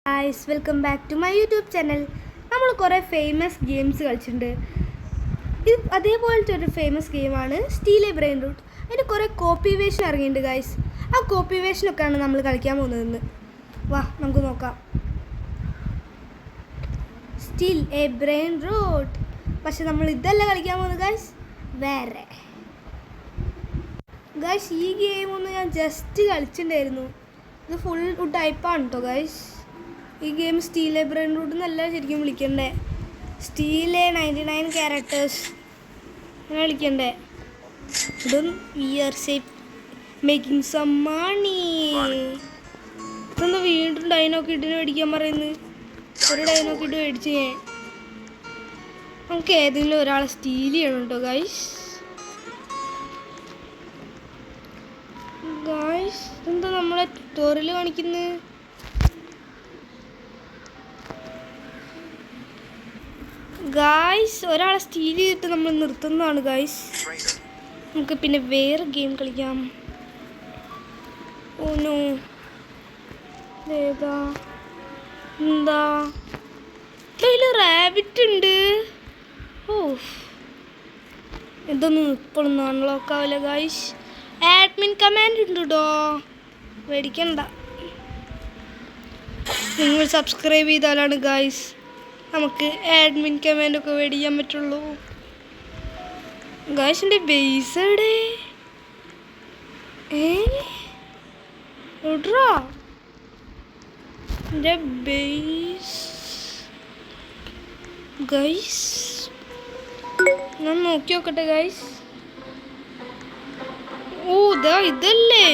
Guys welcome back to my YouTube channel. നമ്മൾ കുറേ famous games കളിച്ചിട്ടുണ്ട്. ഇത് അതേപോലത്തെ ഒരു ഫേമസ് ഗെയിമാണ് സ്റ്റീലെ ബ്രെയിൻ റൂട്ട്. അതിൻ്റെ കുറേ കോപ്പി വേഷൻ ഇറങ്ങിയിട്ടുണ്ട് ഗൈസ്. ആ കോപ്പി വേഷനൊക്കെയാണ് നമ്മൾ കളിക്കാൻ പോകുന്നതെന്ന്. വാ നമുക്ക് നോക്കാം. Steal a brain rot. പക്ഷെ നമ്മൾ ഇതല്ല കളിക്കാൻ പോകുന്നത് ഗൈസ്, വേറെ ഗൈസ്. ഈ ഗെയിമൊന്നും ഞാൻ ജസ്റ്റ് കളിച്ചിട്ടുണ്ടായിരുന്നു. ഇത് ഫുൾ ടൈപ്പാണ് കേട്ടോ ഗൈസ്. ഈ ഗെയിം സ്റ്റീലെ ബ്രെയിൻ റൂട്ട് എന്നല്ല ശരിക്കും വിളിക്കണ്ടേ, സ്റ്റീലെ 99 ക്യാരക്ടേഴ്സ് അങ്ങനെ വിളിക്കണ്ടേ. ഇതും we are safe making some money. ഇതൊന്ന് വീണ്ടും ഡൈനോക്ക് ഇട്ട് മേടിക്കാൻ പറയുന്നത്. ഒരു ഡൈനോക്ക് ഇട്ട് മേടിച്ച് നമുക്ക് ഏതെങ്കിലും ഒരാളെ സ്റ്റീൽ ചെയ്യണം കേട്ടോ ഗൈസ്. ഗൈസ് എന്താ നമ്മളെ ട്യൂട്ടോറിയൽ കാണിക്കുന്നത്? ഗായ്സ് ഒരാളെ സ്റ്റീൽ ചെയ്തിട്ട് നമ്മൾ നിർത്തുന്നതാണ് ഗായ്സ്. നമുക്ക് പിന്നെ വേറെ ഗെയിം കളിക്കാം. ഓനോ ഏതാ എന്താ ഇതിൽ റാബിറ്റ് ഉണ്ട്. ഓ ഇതൊന്നും ഇപ്പോഴൊന്നും അൺലോക്ക് ആവില്ല ഗായ്സ്. ആഡ്മിൻ കമാൻഡ് ഉണ്ട് കേട്ടോ, മേടിക്കണ്ട. നിങ്ങൾ സബ്സ്ക്രൈബ് ചെയ്താലാണ് ഗായ്സ് നമുക്ക് ആഡ്മിൻ കമാൻഡൊക്കെ മേടിക്കാൻ പറ്റുള്ളൂ. ഗായ്സ് എൻ്റെ ബേസ് എവിടെ? എവിടാ എൻ്റെ ബേസ്? ഗൈസ് ഞാൻ നോക്കി നോക്കട്ടെ ഗൈസ്. ഓ ഇതാ ഇതല്ലേ.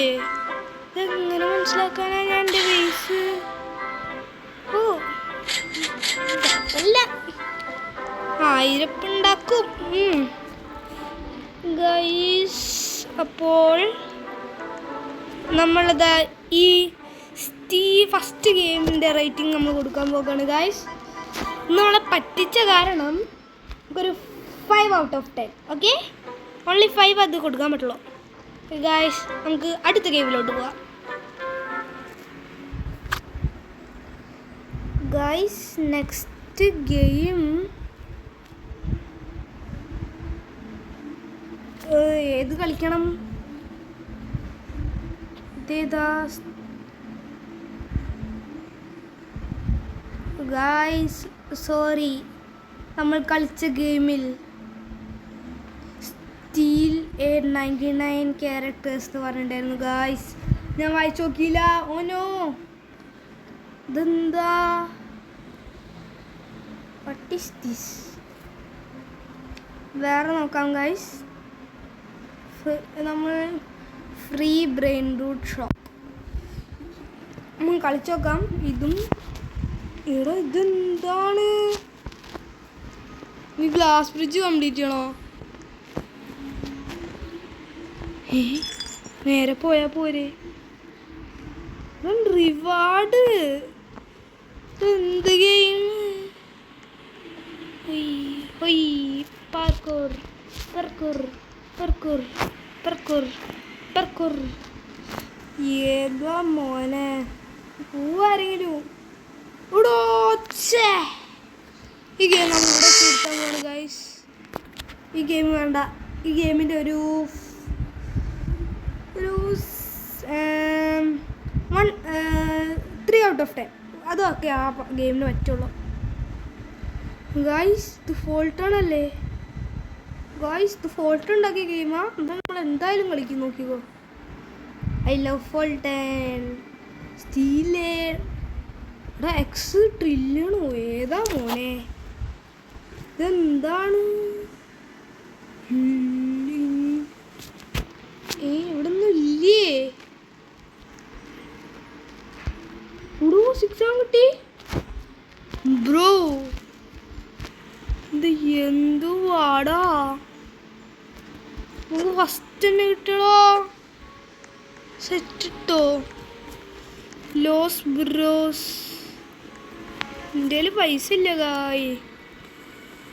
ഇതെങ്ങനെ മനസ്സിലാക്കാനാ ഞാൻ എൻ്റെ ബേസ്? ഓ അല്ല 1000 ഉണ്ടാക്കും ഗൈസ്. അപ്പോൾ നമ്മളത് ഈ ഫസ്റ്റ് ഗെയിമിൻ്റെ റേറ്റിംഗ് നമ്മൾ കൊടുക്കാൻ പോകുകയാണ് ഗൈസ്. നമ്മളെ പറ്റിച്ച കാരണം നമുക്കൊരു 5 ഔട്ട് ഓഫ് 10. ഓക്കെ, ഓൺലി 5 അത് കൊടുക്കാൻ പറ്റുള്ളൂ ഗൈസ്. നമുക്ക് അടുത്ത ഗെയിമിലോട്ട് പോവാം ഗൈസ്. നെക്സ്റ്റ് ഗെയിം ഏത് കളിക്കണം? ഇതേതാ ഗൈസ്? സോറി, നമ്മൾ കളിച്ച ഗെയിമിൽ സ്റ്റീൽ എ 99 ക്യാരക്ടേഴ്സ് എന്ന് പറഞ്ഞിട്ടുണ്ടായിരുന്നു ഗൈസ്. ഞാൻ വായിച്ചു നോക്കിയില്ല. ഓനോ ഇതെന്താ? What is this? വേറെ നോക്കാം ഗൈസ്. നമ്മൾ ഫ്രീ ബ്രെയിൻ റൂട്ട് ഷോപ്പ് കളിച്ചു നോക്കാം. ഇതും ഇവിടെ ഇതെന്താണ്? ഈ ഗ്ലാസ് ബ്രിഡ്ജ് കംപ്ലീറ്റ് ചെയ്യണോ? നേരെ പോയാ പോരെ. റിവാർഡ് എന്ത് game? Parkour parkour parkour parkour parkour. ഏതാ മോനെ? പൂവാരെങ്കിലും ഇടോ. ഈ ഗെയിം നമ്മളിവിടെ കൂട്ടാൻ പോണ് ഗൈസ്. ഈ ഗെയിം വേണ്ട. ഈ ഗെയിമിൻ്റെ ഒരു 3 ഔട്ട് ഓഫ് 10 അതൊക്കെ ആ ഗെയിമിന് പറ്റുള്ളൂ ഗായ്സ്. ഇത് ഫോൾട്ടാണല്ലേ ഗായ്സ്? ഇത് ഫോൾട്ട് ഉണ്ടാക്കിയ ഗെയിമാ. എന്താ നമ്മൾ എന്തായാലും കളിക്കും, നോക്കിക്കോ. ഐ ലവ് ഫോൾട്ടൻ. സ്റ്റീലേ എക്സ് ട്രില്യണോ? ഏതാ മോനെ? ഇതെന്താണ്? ഇവിടെ ഒന്നും ഇല്ലേ? 6 കിട്ടി ബ്രോ. ഇത് എന്തുവാടാ? നമുക്ക് ഫസ്റ്റ് തന്നെ കിട്ടണോ? സെറ്റ് ഇട്ടോ ലോസ് ബ്രോസ്. എൻ്റെ കയ്യിൽ പൈസ ഇല്ല കായ്.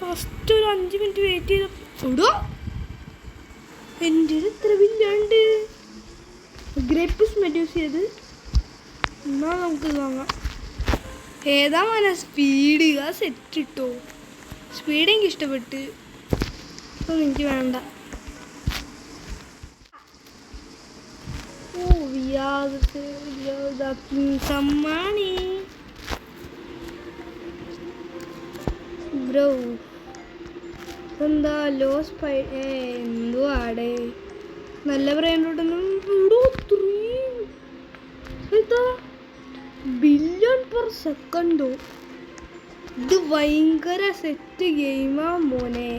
ഫസ്റ്റ് ഒരു 5 മിനിറ്റ് വെയിറ്റ് ചെയ്തോ. എൻ്റെ എത്ര ബില്ലുണ്ട്? ഗ്രേപ്സ് മെഡ്യൂസ് ചെയ്ത് എന്നാൽ നമുക്ക് വാങ്ങാം. ഏതാ മോനെ സ്പീഡ്? ആ സെറ്റ് ഇട്ടോ. സ്പീഡ് എനിക്ക് ഇഷ്ടപ്പെട്ട്. അതൊന്നും എനിക്ക് വേണ്ട. ഓ സമ്മാണി ബ്രോ. എന്താ ലോസ് എന്തോ ആടെ നല്ല ബ്രാൻഡൊന്നും ബില്യൺ പെർ സെക്കൻഡോ. ഇത് ഭയങ്കര സെറ്റ് ഗെയിമാ മോനെ.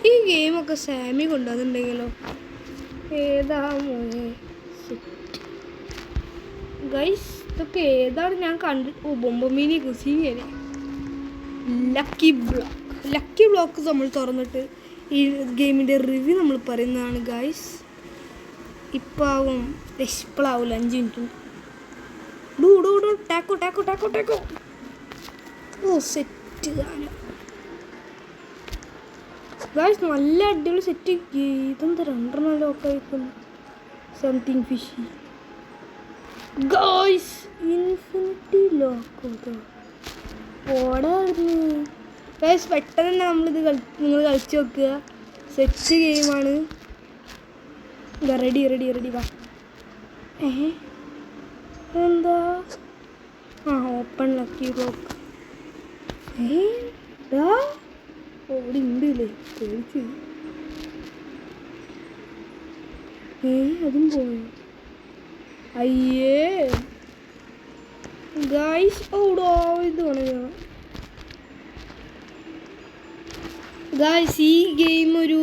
ഈ ഗെയിമൊക്കെ സാമി കൊണ്ടുവന്നിട്ടുണ്ടെങ്കിലോ. ഏതാ മോനെ സെറ്റ് ഗൈസ്? ഇതൊക്കെ ഏതാണ് ഞാൻ കണ്ടു? ഓ ബൊമ്പമിനി കുസിങ്ങനെ ലക്കി ബ്ലോക്ക് നമ്മൾ തുറന്നിട്ട് ഈ ഗെയിമിൻ്റെ റിവ്യൂ നമ്മൾ പറയുന്നതാണ് ഗൈസ്. ഇപ്പാവും ഇപ്പോഴാവില്ല 5 മിനിറ്റ്. ടാക്കോ ഓ സെറ്റ് ഗൈസ്. നല്ല അടിപൊളി സെറ്റ്. ഇതെന്താ 2 ലോക്ക് ആയിക്കുന്നു. Something fishy guys. Infinity lock ഓടായിരുന്നു ഗൈസ്. പെട്ടെന്ന് തന്നെ നിങ്ങൾ കളിച്ച് നോക്കുക. സെറ്റ് ഗെയിമാണ്. റെഡി വാ. എന്താ ഓപ്പൺ ലക്കി ബ്ലോക്ക്. ഓടി ഉണ്ടല്ലേ പേടിച്ച്. അതും പോയി. അയ്യേ ഗൈസ്. ഓടോ ഇത് വേണം ഗൈസ്. ഈ ഗെയിം ഒരു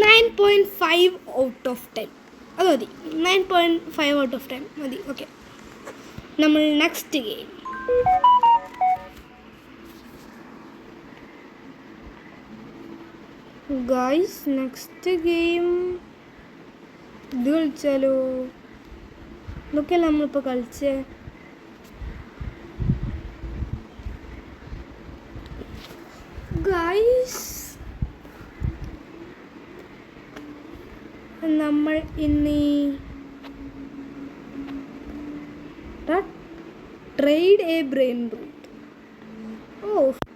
9.5 ഔട്ട് ഓഫ് 10 അത് മതി. 9.5 ഔട്ട് ഓഫ് 10 മതി. ഓക്കെ, നമ്മൾ next game. Guys next game ഇത് കളിച്ചാലോ? ഇതൊക്കെയല്ല നമ്മളിപ്പോൾ കളിച്ചേ. ഗൈസ് നമ്മൾ ഇന്ന് trade a brain root.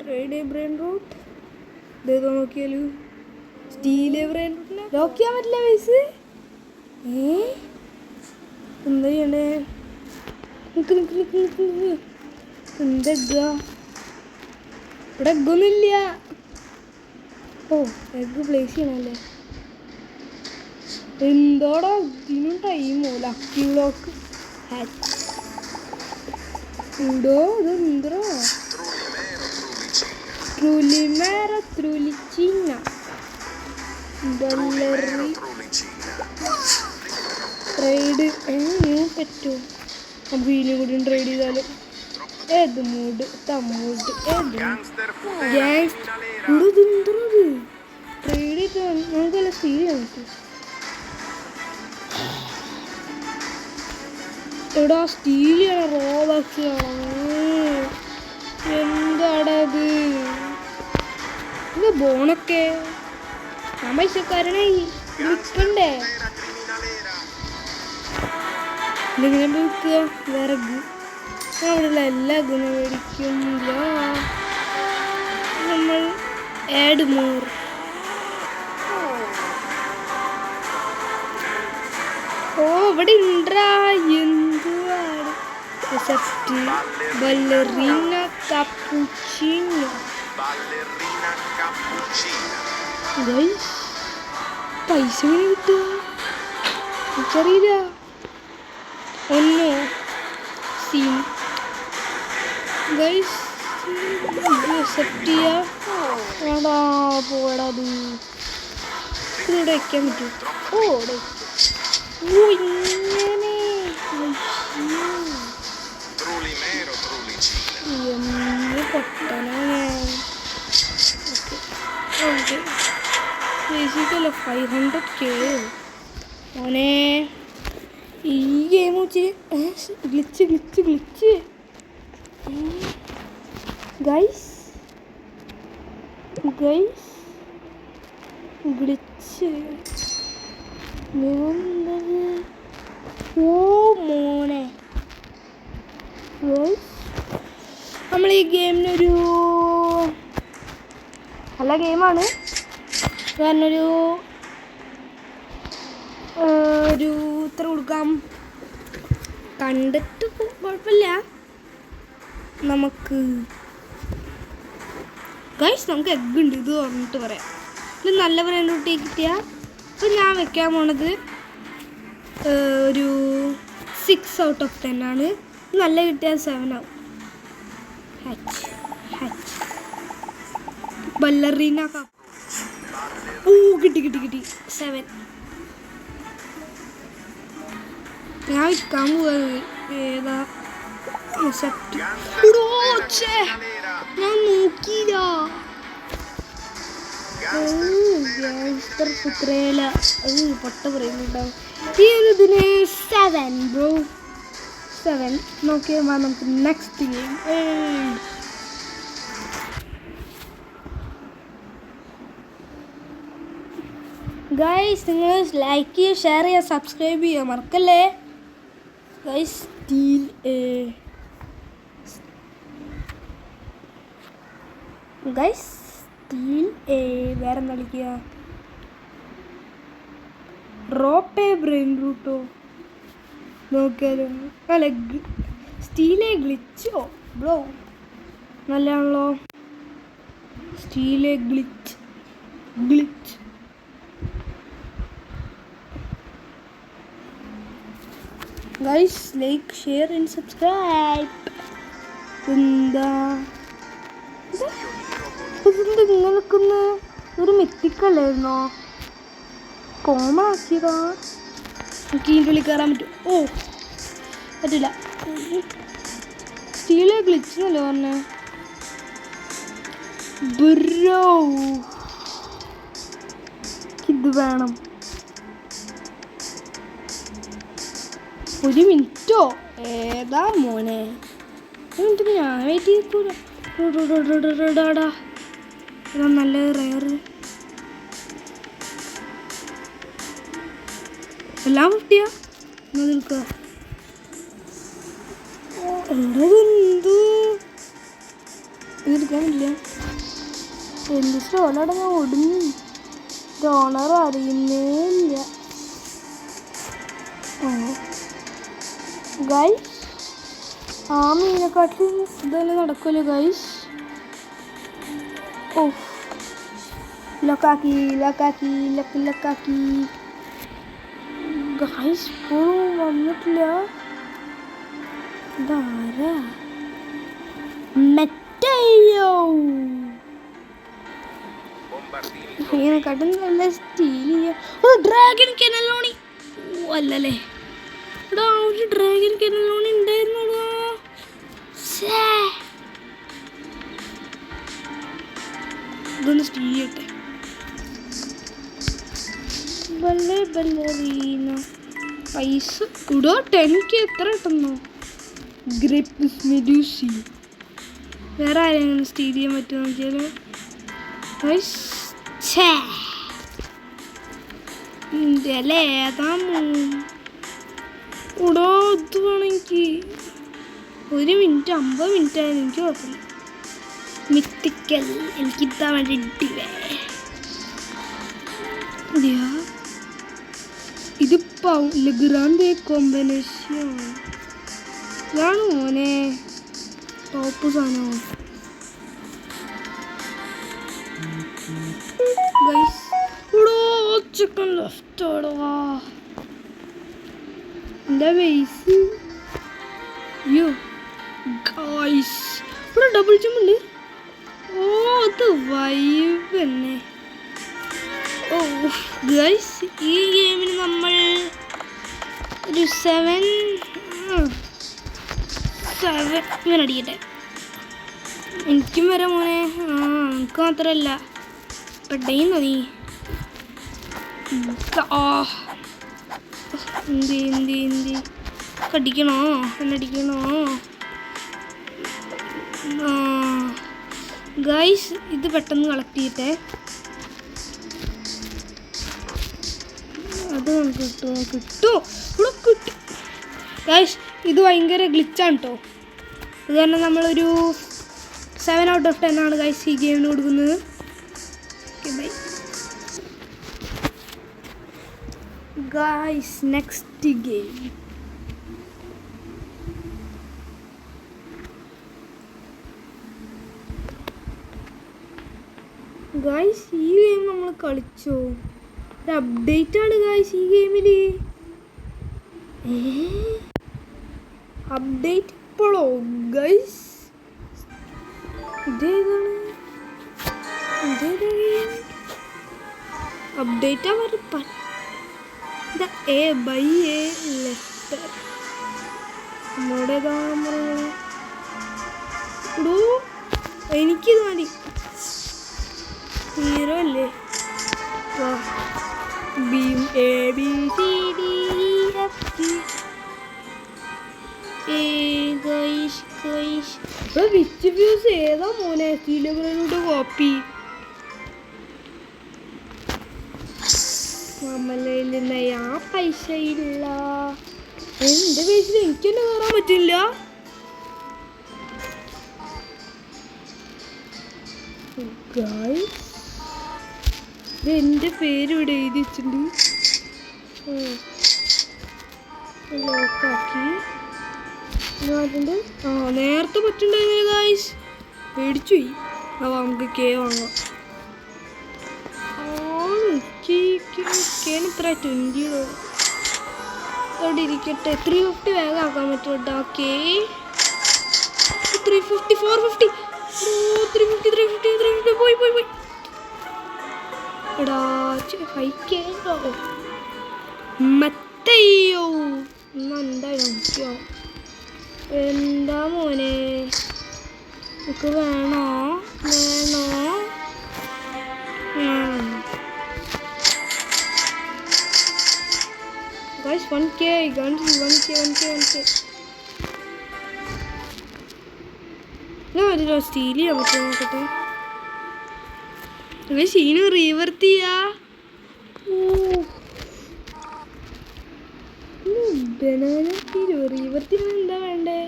Trade a brain root ഇതേതോ നോക്കിയാലോ. സ്റ്റീൽ എ ബ്രെയിൻ റൂട്ടിനെ ലോക്ക് ചെയ്യാൻ പറ്റില്ല വയസ്സ്. എന്താ ചെയ്യണ്ടേ? എന്താ ഇവിടെ എഗ്ഗൊന്നുമില്ല. Egg place ചെയ്യണല്ലേ. എന്തോടാ ഇതിനും ടൈമോ? ലക്കി ബ്ലോക്ക് ഉണ്ടോ? ഇതെന്തോ ട്രൂലിമേറോ ട്രൂലിച്ചിന ബല്ലറി ട്രേഡ് പറ്റുമോ? നമുക്ക് ഇതിനും കൂടി ട്രേഡ് ചെയ്താലും ഏത് മൂഡ് തമ്മൂഡ് ഇതെന്തോത് ട്രേഡ് ചെയ്ത് നമുക്കല്ല സ്റ്റീൽ ചെയ്യാൻ പറ്റും. എടാ സ്റ്റീൽ ചെയ്യണം. റോബക്സ് എന്താടത്? ഇത് ബോണൊക്കെ ഞാൻ പൈസക്കാരനായി വിൽക്കണ്ടേ? ഇതിങ്ങനെ വിൽക്കുക. വിറക് അവിടെയുള്ള എല്ലാ ഗുണം മേടിക്കില്ല. നമ്മൾ ആഡ് മോർ. ഇവിടെ ഉണ്ടാ എന്തുവാണ്? ബല്ലറീന കപ്പുച്ചിനോ. പൈസ എങ്ങനെ കിട്ടുക എനിക്കറിയില്ല. ഒന്നോ സീൻ ഗൈസ് അക്സെപ്റ്റ് ചെയ്യാ. പോടാ അത് ഇതിവിടെ വയ്ക്കാൻ പറ്റുമോ? ഇങ്ങനെ പൊട്ടനാ ഞാൻ. ഓക്കെ ബേസിക്കല്ല 500K മോനെ. ഈ ഗെയിം വെച്ച് ഗ്ലിച്ച് ഗൈസ് ഗ്ലിച്ച്. ഓ മോനെ നമ്മൾ ഈ ഗെയിമിനൊരു നല്ല ഗെയിമാണ്. കാരണം ഒരു ഇത്ര കൊടുക്കാം. കണ്ടിട്ട് കുഴപ്പമില്ല. നമുക്ക് ഗൈസ് നമുക്ക് എഗ് ഉണ്ട്. ഇത് പറഞ്ഞിട്ട് പറയാം. ഇത് നല്ല ബ്രെയിൻ റൂട്ട് കിട്ടിയാൽ അപ്പോൾ ഞാൻ വെക്കാൻ പോണത് ഒരു 6 out of 10 ആണ്. നല്ല കിട്ടിയാൽ 7 ആവും. ബല്ലറീന ഓ കിട്ടി 7. ഞാൻ വിൽക്കാൻ പോവാണ്. ഏതാ ഞാൻ നോക്കിയില്ല. പൊട്ട പറയുന്നുണ്ടാവും. ഈ ഒരു ഇതിന് 7 ബ്രോ. 7 നോക്കിയാൽ നമുക്ക് നെക്സ്റ്റ് ഗെയിം. ഗൈസ് നിങ്ങൾ ലൈക്ക് ചെയ്യുക, ഷെയർ ചെയ്യുക, സബ്സ്ക്രൈബ് ചെയ്യുക മറക്കല്ലേ ഗൈസ്. സ്റ്റീൽ ഗൈസ് സ്റ്റീൽ വേറെ എന്താ കളിക്കുക? റോപ്പേ ബ്രെയിൻ റൂട്ടോ നോക്കിയാലും അല്ല സ്റ്റീലേ ഗ്ലിച്ചോ ബ്രോ നല്ലതാണല്ലോ. Steal a glitch guys like share and subscribe. എന്താ നിങ്ങൾക്കൊന്ന് ഒരു മിത്തിക്കല്ലായിരുന്നോ? കോമൺ ആക്കിയതാ. എനിക്ക് ഇതിൻ്റെ ഉള്ളിൽ കയറാൻ പറ്റും. ഓ പറ്റില്ല. സ്റ്റീലേ ഗ്ലിച്ച് എന്നല്ലേ പറഞ്ഞേ ബ്രോ. ഇത് വേണം. 1 മിനിറ്റോ? ഏതാ മോനെ 1 മിനിറ്റ് ഞാൻ വെയിറ്റ് ചെയ്യൂല. ഇതാ നല്ല റയർ. എല്ലാം 50 നിൽക്കുക. എന്ത് ഇതെടുക്കാൻ പറ്റില്ല. എന്ത് സ്റ്റോളാടെ ഞാൻ ഒടുങ്ങി. ഓണർ അറിയുന്നേ ഇല്ല. ഗൈസ് ആ മീനെക്കാട്ടിൽ ഇതന്നെ നടക്കുമല്ലോ ഗൈസ്. ഓ ലക്കാക്കി ഗൈസ് ഇപ്പോഴും വന്നിട്ടില്ല. ഇതാരാ? മെറ്റയോ മീനെക്കാട്ടും നല്ല സ്റ്റീൽ ചെയ്യാം. ഡ്രാഗൺ കെനലോണി. ഓ അല്ലല്ലേ എടാ ഒരു ഡ്രാഗൺ കെനലോണി ഉണ്ടായിരുന്നോ? ഇതൊന്ന് സ്റ്റീൽ ചെയ്യട്ടെ. ബല്ലറീന പൈസ ഇടോ 10K എത്ര കിട്ടുന്നു? ഗ്രിപ്പ് മെഡൂസി. വേറെ ആരെങ്കിലും സ്റ്റീൽ ചെയ്യാൻ പറ്റുമോ നോക്കിയാൽ? അല്ലേ ഏതാ ഇടോ ഇത് വേണമെങ്കിൽ 1 മിനിറ്റ് 50 മിനിറ്റ് ആയാലും എനിക്ക് കുഴപ്പമില്ല. മിത്തിക്കൽ എനിക്കിതാ വേണ്ടിയിട്ടില്ലേ. ഇതിപ്പോ ലെഗ്രാൻഡ് കോമ്പിനേഷൻ ഇതാണ് മോനെ ടോപ്പ് സാധനം. ചിക്കൻ ലെഫ്റ്റോടാ എൻ്റെ ബേസ്. അയ്യോ ഗൈസ് ഇവിടെ ഡബിൾ ജമ്പ് ഉണ്ട്. ഓ അത് വൈബ് തന്നെ. ഓ ഗൈസ് ഈ ഗെയിമിന് നമ്മൾ ഒരു 7 ഇങ്ങനെ അടിക്കട്ടെ. എനിക്കും വരാം മോനെ. എനിക്ക് മാത്രമല്ല പെട്ടേന്നോ നീ. എന്ത് കടിക്കണോ എന്നടിക്കണോ? ഗൈസ് ഇത് പെട്ടെന്ന് കളക്ട് ചെയ്യട്ടെ. അത് കിട്ടും ഇവിടെ കിട്ടും. ഗൈസ് ഇത് ഭയങ്കര ഗ്ലിച്ചാണ് കേട്ടോ. അത് കാരണം നമ്മളൊരു 7 out of 10 ആണ് ഗൈസ് ഈ ഗെയിമിന് കൊടുക്കുന്നത്. Okay bye guys. Next game guys. ഈ ഗെയിം നമ്മൾ കളിച്ചോ? ഒരു അപ്ഡേറ്റ് ആണ് ഗൈസ് ഈ ഗെയിമിൽ. അപ്ഡേറ്റ് ഇപ്പോഴോ ഗൈസ്? ഇതേതാണ് അപ്ഡേറ്റ് അവർ എ ബൈ എ ലെറ്റർ നമ്മുടേതാ ഇടൂ. എനിക്കിത് മതി. ഹീറോ അല്ലേ? ബീം A B C D F G which views ഏതാ മോനെ? സ്റ്റീലബ്രൈൻവുഡ് കോപ്പി നമ്മളതിൽ ആ പൈസ ഇല്ല. എൻ്റെ പേജിൽ എനിക്ക് തന്നെ കയറാൻ പറ്റില്ല. എൻ്റെ പേര് ഇവിടെ എഴുതി വെച്ചിട്ടുണ്ട്. ലോക്കാക്കി നേരത്തെ പറ്റുണ്ടായിരുന്നു ഗായ്സ്. പേടിച്ചു പോയി. നമുക്ക് കെ വാങ്ങാം. ഇത്ര 20 അവിടെ ഇരിക്കട്ടെ. 350 വേഗം ആക്കാൻ പറ്റും കേട്ടോ. ഓക്കെ 350 450 350 പോയി എടാ 5K മത്തയ്യോ. എന്താ എന്താ മോനെ എനിക്ക് വേണോ? ഗൈസ് 1K ഗൺസ് 1K ഞാൻ ഒരു സ്റ്റീൽ ചെയ്യാൻ പറ്റുമോ നോക്കട്ടെ. ഷീനു റീവർത്ത് ചെയ്യാ. റീവർത്തിന് എന്താ വേണ്ടേ?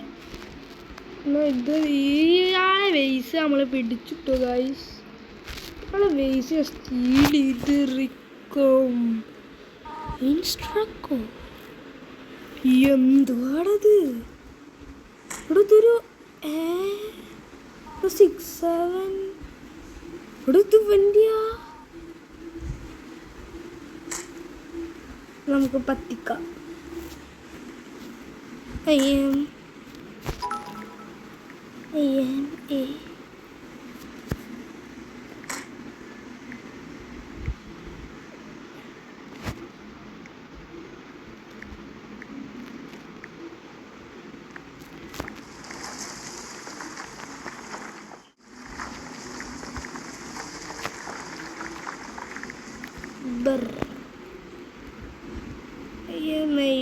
ഇത് ഇയാളെ വേസ് നമ്മളെ പിടിച്ചിട്ടു ഗൈസ്. നമ്മളെ വേസ് സ്റ്റീൽ ചെയ്തിരിക്കും. ഇൻസ്ട്രക്കോ എന്തുവാടത്? ഇവിടുത്തൊരു 6-7 ഇവിടുത്തെ വണ്ടിയാ. നമുക്ക് പത്തിക്കാം.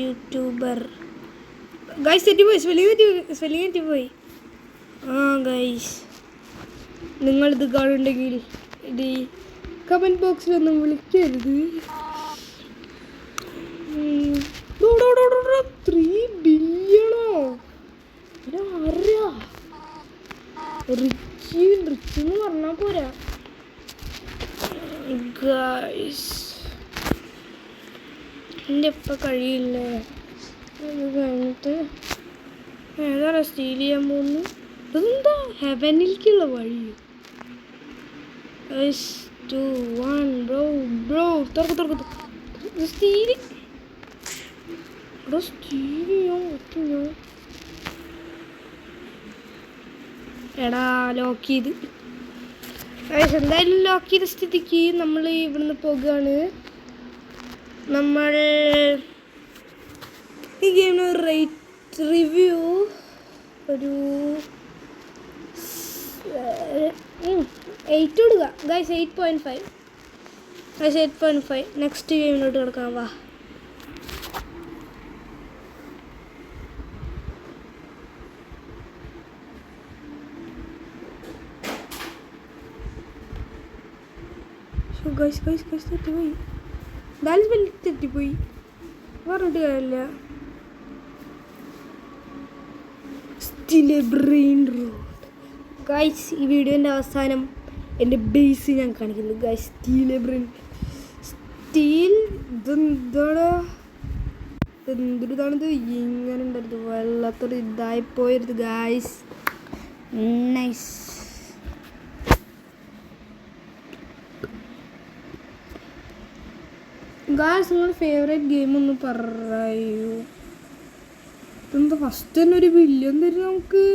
യൂട്യൂബർ ഗൈസ് തെറ്റിപ്പോയി. സ്പെല്ലിങ് തെറ്റിപ്പോയി. ഗൈസ് നിങ്ങളിത് കാണുന്നുണ്ടെങ്കിൽ ഇത് കമൻറ്റ് ബോക്സിലൊന്നും വിളിക്കരുത്. 3 ബില്യണോ? റിച്ച് എന്ന് പറഞ്ഞാൽ പോരാ ഗൈസ്. എൻ്റെ ഇപ്പം കഴിയില്ലേ? അത് കഴിഞ്ഞിട്ട് ഏതാണ് സ്റ്റീൽ ചെയ്യാൻ പോകുന്നു? ഇതെന്താ ഹെവനിലേക്കുള്ള വഴി? 2 1 ബ്രോ തുറക്ക് സ്റ്റീല്. ഇവിടെ സ്റ്റീൽ ചെയ്യാൻ പറ്റുമോ? എടാ ലോക്ക് ചെയ്ത്. എന്തായാലും ലോക്ക് ചെയ്ത സ്ഥിതിക്ക് നമ്മൾ ഇവിടുന്ന് പോകുകയാണ്. നമ്മൾ ഈ ഗെയിമിന് റിവ്യൂ ഒരു 8 കൊടുക്കുക ഗൈസ്. 8.5 ഗൈസ് 8.5. നെക്സ്റ്റ് ഗെയിമിലോട്ട് കിടക്കാം. വാ ഗൈസ് തെറ്റിപ്പോയി. ബാലൻസ് ബെല്ല് തെറ്റിപ്പോയി. പറഞ്ഞിട്ട് കാര്യമില്ല. സ്റ്റീലെ ബ്രെയിൻ റോഡ്. ഗൈസ് ഈ വീഡിയോൻ്റെ അവസാനം എൻ്റെ ബേസ് ഞാൻ കാണിക്കുന്നു. ഗൈസ് സ്റ്റീലെ ബ്രെയിൻ സ്റ്റീൽ എന്തൊരിതാണിത് ഇങ്ങനെ ഉണ്ടായിരുന്നു വല്ലാത്തൊരു ഇതായിപ്പോയത് ഗൈസ്. നൈസ്. ഗൈസ് നിങ്ങളുടെ ഫേവറേറ്റ് ഗെയിം ഒന്ന് പറയൂ. ഇതെന്താ ഫസ്റ്റ് തന്നെ ഒരു വില്യൻ തരും നമുക്ക്.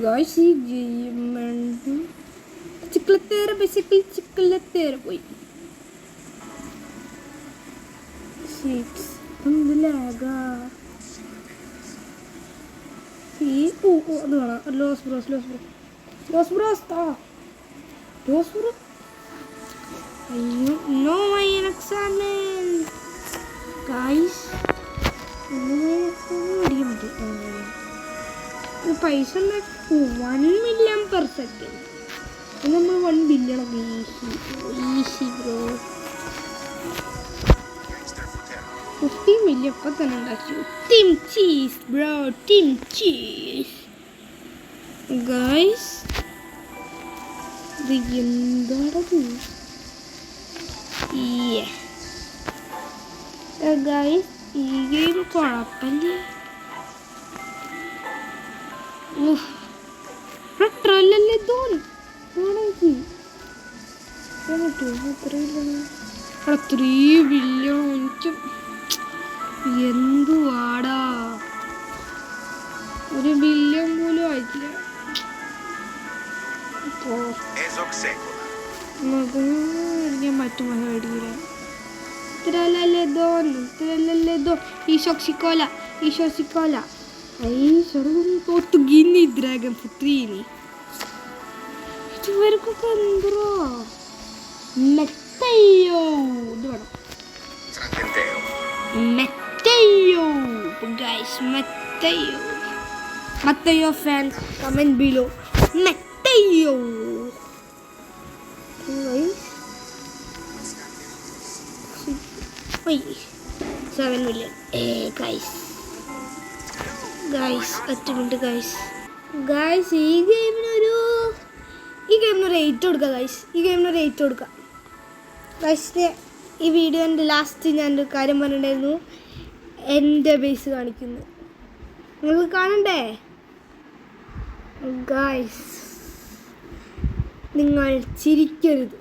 ഗൈസ് ഈ ഗെയിം ചിക്കലത്തേര പോയി. എന്ത് ലാഗാ അത് വേണം. ലോസ് ബ്രോസ് no my examen guys. പൈസ 1 million per second. നമ്മൾ 1 billion ഒക്കെ ഈസി ബ്രോ. 50 million ഇപ്പം തന്നെ ഉണ്ടാക്കി. Team cheese bro, team cheese guys. ഇത് എന്താണത് ഗൈസ്? ഈ ഗെയിം കുഴപ്പമില്ല. ട്രല്ലല്ലേ അത്രയും വലിയ എനിക്ക് എന്തുവാടാ, 1 billion പോലും ആയിട്ടില്ല. ഞാൻ മറ്റു മേടിക്കില്ല. ഈശോസിക്കോല തൊട്ടുകിന്നി ഡ്രാഗൺ ഫ്രീനി ഇവർക്കൊക്കെ എന്തോ മെത്തയ്യോ ഇത് വേണം. മെത്തയ്യോ ഫാൻസ് കമന്റ് ബിലോ. മെത്തയ്യോ 7 million. ഗൈസ് ഒറ്റ മിനിറ്റ് ഗൈസ്. ഈ ഗെയിമിനൊരു 8 കൊടുക്കാം ഗൈസ്. ഈ ഗെയിമിനൊരു 8 കൊടുക്കാം ഗൈസ്. ഈ വീഡിയോൻ്റെ ലാസ്റ്റ് ഞാനൊരു കാര്യം പറഞ്ഞിട്ടുണ്ടായിരുന്നു, എൻ്റെ ബേസ് കാണിക്കുന്നു. നിങ്ങൾക്ക് കാണണ്ടേ ഗൈസ്? നിങ്ങൾ ചിരിക്കരുത്.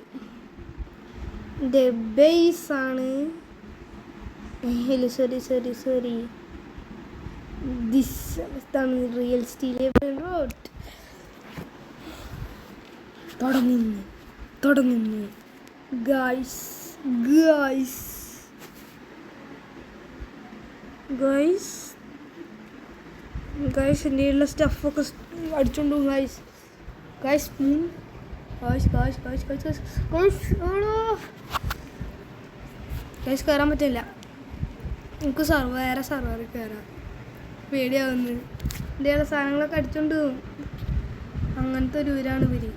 എൻ്റെ ബേസാണ്. സോറി ഇതാണ് റിയൽ സ്റ്റീലെ റോഡ്. തുടങ്ങുന്നു ഗൈസ്. എൻ്റെ ഉള്ള സ്റ്റഫൊക്കെ അടിച്ചോണ്ട് പോകും ഗൈസ്. കയറാൻ പറ്റില്ല. നമുക്ക് വേറെ സർവറിൽ കയറാം. പേടിയാവുന്നു. എൻ്റെ ഉള്ള സാധനങ്ങളൊക്കെ അടിച്ചോണ്ട് പോകും. അങ്ങനത്തെ ഒരു ഊരാണ് ഇവര്.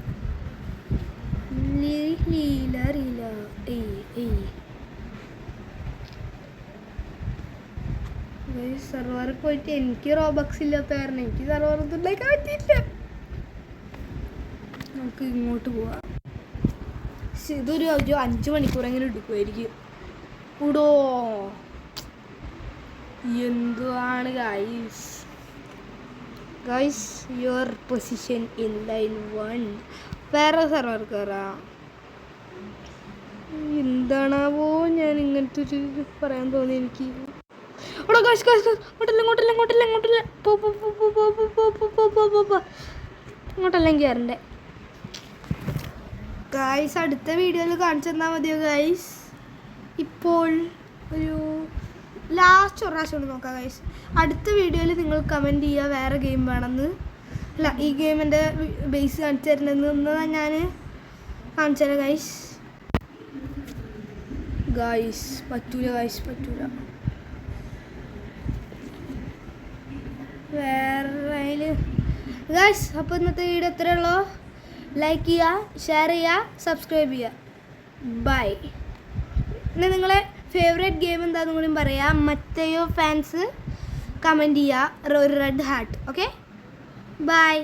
സർവറിൽ പോയിട്ട് എനിക്ക് റോബക്സ് ഇല്ലാത്ത കാരണം എനിക്ക് സർവർ ഉണ്ടാക്കാൻ പറ്റിയില്ല. നമുക്ക് ഇങ്ങോട്ട് പോവാം. ഇതൊരു 5 മണിക്കൂറെങ്കിലും എടുക്കുമായിരിക്കും. കൂടോ എന്തുവാണ് guys your position in line 1. വേറെ സർവർ കയറാം. എന്താണാവോ ഞാൻ ഇങ്ങനത്തെ ഒരു പറയാൻ തോന്നി എനിക്ക്. ഇങ്ങോട്ടെല്ലാം കയറണ്ടേ ഗൈസ്? അടുത്ത വീഡിയോയിൽ കാണിച്ചു തന്നാൽ മതിയോ ഗൈസ്? ഇപ്പോൾ ഒരു ലാസ്റ്റ് ഒരു പ്രാവശ്യം കൊണ്ട് നോക്കാം ഗൈസ്. അടുത്ത വീഡിയോയിൽ നിങ്ങൾ കമൻറ്റ് ചെയ്യുക വേറെ ഗെയിം വേണമെന്ന്. അല്ല, ഈ ഗെയിമിൻ്റെ ബേസ് കാണിച്ചു തരണമെന്ന് ഞാൻ കാണിച്ചു തരാം ഗൈസ്. പറ്റൂല വേറെ ഗൈസ്. അപ്പോൾ ഇന്നത്തെ വീഡിയോ ഇത്രയേ ഉള്ളൂ. ലൈക്ക് ചെയ്യുക, ഷെയർ ചെയ്യുക, സബ്സ്ക്രൈബ് ചെയ്യുക. ബൈ. പിന്നെ നിങ്ങളെ ഫേവറേറ്റ് ഗെയിം എന്താണെന്നും കൂടി പറയാം. മറ്റേയോ ഫാൻസ് കമൻറ്റ് ചെയ്യുക ഒരു റെഡ് ഹാർട്ട്. Okay, by.